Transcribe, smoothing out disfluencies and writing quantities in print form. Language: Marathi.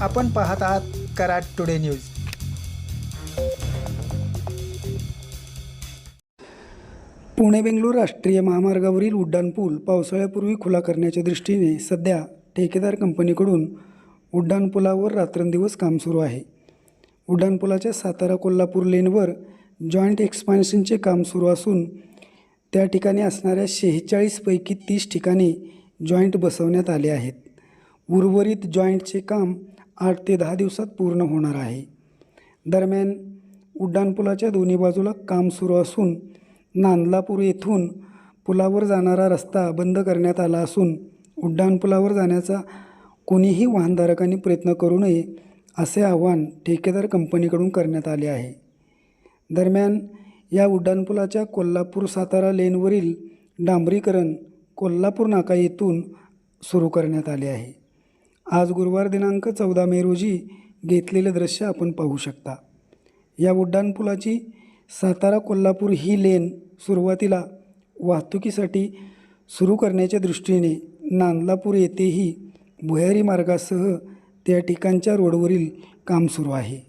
आपण पाहत आहात कराड टुडे न्यूज। पुणे बेंगलोर राष्ट्रीय महामार्गावरील उड्डाणपूल पावसाळ्यापूर्वी खुला करण्याच्या दृष्टीने सध्या ठेकेदार कंपनीकडून उड्डाणपुलावर रात्रंदिवस काम सुरू आहे। उड्डाणपुलाच्या सातारा कोल्हापूर लेनवर जॉईंट एक्सपान्शनचे काम सुरू असून त्या ठिकाणी असणाऱ्या 46 पैकी 30 ठिकाणी जॉईंट बसवण्यात आले आहेत। उर्वरित जॉईंटचे काम 8 ते 10 दिवसात पूर्ण होणार आहे। दरम्यान उड्डाणपुलाच्या दोन्ही बाजूला काम सुरू असून नांदलापूर येथून पुलावर जाणारा रस्ता बंद करण्यात आला असून उड्डाणपुलावर जाण्याचा कोणीही वाहनधारकांनी प्रयत्न करू नये असे आवाहन ठेकेदार कंपनीकडून करण्यात आले आहे। दरम्यान या उड्डाणपुलाच्या कोल्हापूर सातारा लेनवरील डांबरीकरण कोल्हापूर नाका येथून सुरू करण्यात आले आहे। आज गुरुवार दिनांक 14 मे रोजी घेतलेले दृश्य आपण पाहू शकता। या उड्डाणपुलाची सातारा कोल्हापूर ही लेन सुरुवातीला वाहतुकीसाठी सुरू करण्याच्या दृष्टीने नांदलापूर येथेही भुयारी मार्गासह त्या ठिकाणच्या रोडवरील काम सुरू आहे।